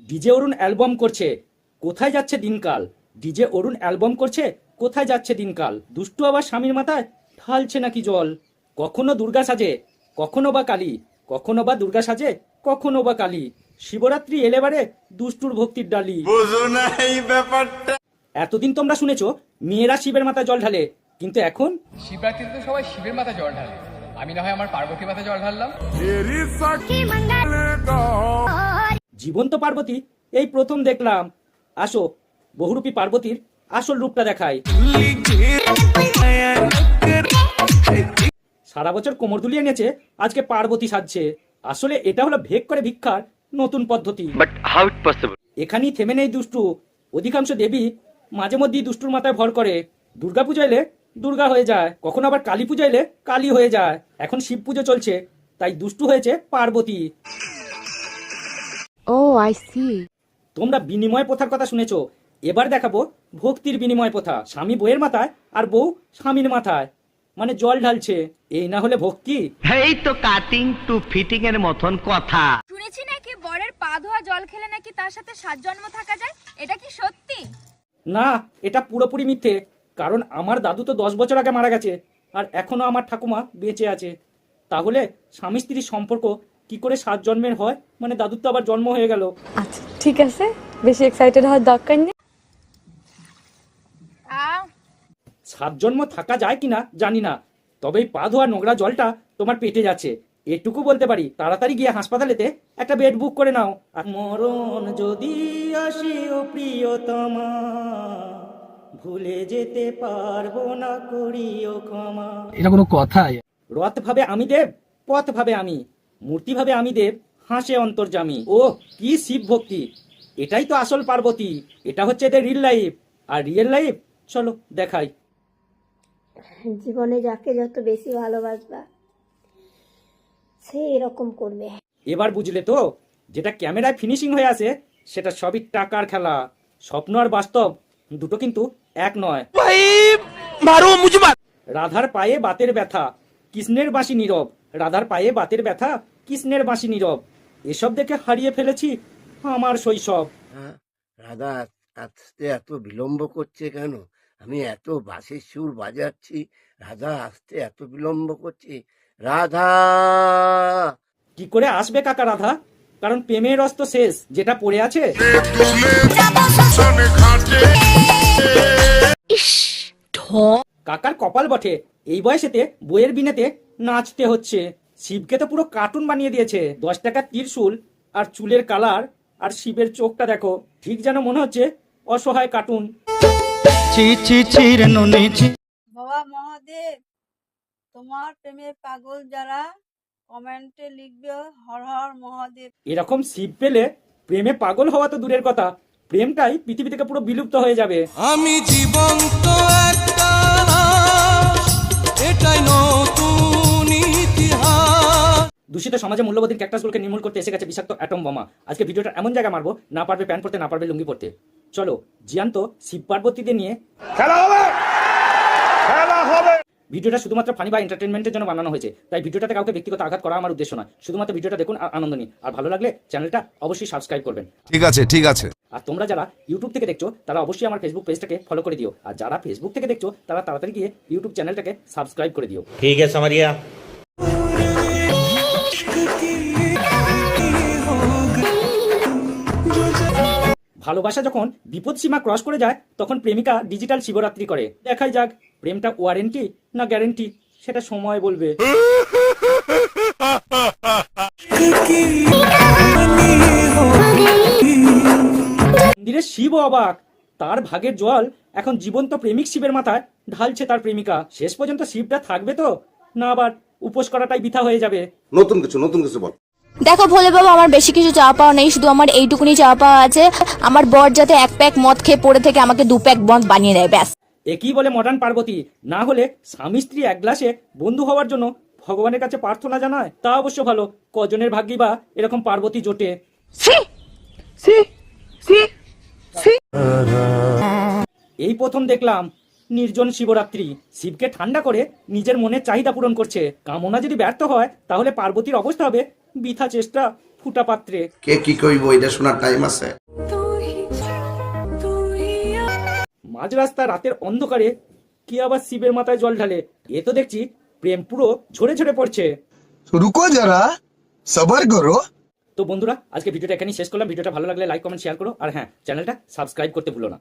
DJ অরুণ album করছে, কোথায় যাচ্ছে দিনকাল? ডিজে অরুণ অ্যালবাম করছে, কোথায় যাচ্ছে দিনকাল? দুষ্টু আবার স্বামীর মাথায় ঢালছে নাকি জল? কখনো দুর্গা সাজে, কখনো বা কালী, কখনো বা দুর্গা সাজে, কখনো বা কালী। শিবরাত্রি এলেবারে দুষ্টুর ভক্তির ডালি। বুঝো না এই ব্যাপারটা। এতদিন তোমরা শুনেছো মেয়েরা শিবের মাথায় জল ঢালে, কিন্তু এখন শিবরাত্রিতে তো সবাই শিবের মাথায় জল ঢালে, আমি না হয় আমার পার্বতীর মাথায় জল ঢাললাম। জীবন্ত পার্বতী এই প্রথম দেখলাম। আসো বহুরূপী পার্বতীর আসল রূপটা দেখায়। সারা বছর কোমর দুলিয়ে নেচে আজকে পার্বতী সাজছে। আসলে এটা হলো ভেগ করে ভিক্ষার নতুন পদ্ধতি। এখানেই থেমে নেই দুষ্টু। অধিকাংশ দেবী মাঝে মধ্যেই দুষ্টুর মাথায় ভর করে। দুর্গা পুজো এলে দুর্গা হয়ে যায়, কখনো আবার কালী পুজো এলে কালী হয়ে যায়। এখন শিব পুজো চলছে, তাই দুষ্টু হয়েছে পার্বতী। ও আই সি। তোমরা বিনিময় প্রথার কথা শুনেছো, এবার দেখাবো ভক্তির বিনিময় প্রথা। স্বামী বউয়ের মাথায় আর বউ স্বামীর মাথায়, মানে জল ঢালছে। এই না হলে ভক্তি? এই তো কাটিং টু ফিটিং এর মতন কথা। শুনেছি নাকি বরের পা ধোয়া জল খেলে নাকি তার সাথে 7 জন্ম থাকা যায়, এটা কি সত্যি? না, এটা পুরোপুরি মিথ্যে। কারণ আমার দাদু তো 10 বছর আগে মারা গেছে, আর এখনো আমার ঠাকুমা বেঁচে আছে। তাহলে স্বামী স্ত্রীর সম্পর্ক কি করে 7 জন্মের হয়? মানে দাদুর তো আবার জন্ম হয়ে গেল। আচ্ছা ঠিক আছে, বেশি এক্সাইটেড হওয়ার দরকার নেই। 7 জন্ম থাকা যায় কিনা জানি না, তবে এই পা ধোয়া নোংরা জলটা তোমার পেটে যাচ্ছে এটুকু বলতে পারি। তাড়াতাড়ি গিয়ে হাসপাতালেতে একটা বেড বুক করে নাও। আর মরণ যদি আসে ও প্রিয়তমা, ভুলে যেতে পারবো না, করিও ক্ষমা। এটা কোনো কথা? রথ ভাবে আমি দেব, পথ ভাবে আমি, মূর্তি ভাবে আমি দেব, হাসে অন্তর্যামী। ও কি শিব ভক্তি! এটাই তো আসল পার্বতী। এটা হচ্ছে এদের রিয়েল লাইফ। আর রিয়েল লাইফ চলো দেখাই। জীবনে যাকে যত বেশি ভালোবাসবা সে এরকম করবে। এবার বুঝলে তো, যেটা ক্যামেরায় ফিনিশিং হয়ে আসে সেটা সবই টাকার খেলা। স্বপ্ন আর বাস্তব দুটো কিন্তু এক নয়। রাধার পায়ে বাতের ব্যথা, কৃষ্ণের বাঁশি নীরব। রাধার পায়ে বাতের ব্যথা, কৃষ্ণের বাঁশি নীরব। এসব দেখে হারিয়ে ফেলেছি আমার শৈশব। রাধা আসতে এত বিলম্ব করছে কেন? আমি এত বাঁশির সুর বাজাচ্ছি, রাধা আসতে এত বিলম্ব করছে। রাধা কি করে আসবে কাকা রাধা? কারণ প্রেমের রস তো শেষ, যেটা পড়ে আছে। কাকার কপাল বটে, এই বয়সেতে বইয়ের বিনেতে নাচতে হচ্ছে। শিবকে তো পুরো কার্টুন বানিয়ে দিয়েছে। 10 টাকার ত্রিশূল আর চুলের কালার আর শিবের চোখটা দেখো, ঠিক যেন মনে হচ্ছে অসহায় কার্টুন। বাবা মহাদেব, তোমার প্রেমে পাগল যারা কমেন্টে লিখবে হর হর মহাদেব। এরকম শিব পেলে প্রেমে পাগল হওয়া তো দূরের কথা, প্রেমটাই পৃথিবী থেকে পুরো বিলুপ্ত হয়ে যাবে। আমি জীবন্ত একটা লাশ, এটাই নতুন ইতিহাস। দূষিত সমাজে মূল্যবোধের ক্যাকটাসগুলোকে নির্মূল করতে এসে গেছে বিষাক্ত অ্যাটম বোমা। আজকে ভিডিওটা এমন জায়গায় মারবো, না পারবে প্যান্ট পরতে, না পারবে লুঙ্গি পরতে। চলো জিয়ান্ত শিব পার্বতীদের নিয়ে খেলা হবে, খেলা হবে। ভিডিওটা শুধুমাত্র ফানি বা এন্টারটেনমেন্টের জন্য বানানো হয়েছে, তাই ভিডিওটাতে কাউকে ব্যক্তিগত আঘাত করা আমার উদ্দেশ্য নয়। শুধুমাত্র ভিডিওটা দেখুন আর আনন্দ নিন। আর ভালো লাগলে চ্যানেলটা অবশ্যই সাবস্ক্রাইব করবেন। ঠিক আছে ঠিক আছে। আর তোমরা যারা ইউটিউব থেকে দেখছো তারা অবশ্যই আমার ফেসবুক পেজটাকে ফলো করে দিও। আর যারা ফেসবুক থেকে দেখছো তারা তাড়াতাড়ি গিয়ে ইউটিউব চ্যানেলটাকে সাবস্ক্রাইব করে দিও। ঠিক আছে সামারিয়া। ভালোবাসা যখন বিপদ সীমা ক্রস করে যায় তখন প্রেমিকা ডিজিটাল শিবরাত্রি করে। দেখাই যাক প্রেমটা ওয়ারেন্টি না গ্যারেন্টি, সেটা সময় বলবে। মন্দিরে শিব অবাক, তার ভাগের জল এখন জীবন্ত প্রেমিক শিবের মাথায় ঢালছে তার প্রেমিকা। শেষ পর্যন্ত শিবটা থাকবে তো, না আবার উপোস করাটাই বৃথা হয়ে যাবে? নতুন কিছু বল। দেখো ভোলে বাবা, আমার বেশি কিছু চাওয়া পাওয়া নেই, শুধু আমার এইটুকুনি চাওয়া পাওয়া আছে, আমার বর যাতে 1 প্যাক মদ খেয়ে পড়ে থেকে আমাকে 2 প্যাক মদ বানিয়ে দেয়, ব্যাস। একই বলে মডার্ন পার্বতী। না হলে স্বামী স্ত্রী এক গ্লাসে বন্ধু হওয়ার জন্য ভগবানের কাছে প্রার্থনা জানায়, তা অবশ্য ভালো। কজনের ভাগ্যই বা এরকম পার্বতী জোটে। এই প্রথম দেখলাম নির্জন শিবরাত্রি শিবকে ঠান্ডা করে নিজের মনের চাহিদা পূরণ করছে। কামনা যদি ব্যর্থ হয় তাহলে পার্বতীর অবস্থা হবে বৃথা চেষ্টা ফুটা পাত্রে। কে কি কইব এটা শোনার টাইম আছে? মাঝ রাস্তা রাতের অন্ধকারে কি আবার শিবের মাথায় জল ঢালে? এ তো দেখছি প্রেম পুরো ঝরে ঝরে পড়ছে। রুকো যারা, সবার করো। তো বন্ধুরা, আজকে ভিডিওটা এখানেই শেষ করলাম। ভিডিওটা ভালো লাগলে লাইক কমেন্ট শেয়ার করো, আর হ্যাঁ, চ্যানেলটা সাবস্ক্রাইব করতে ভুলো না।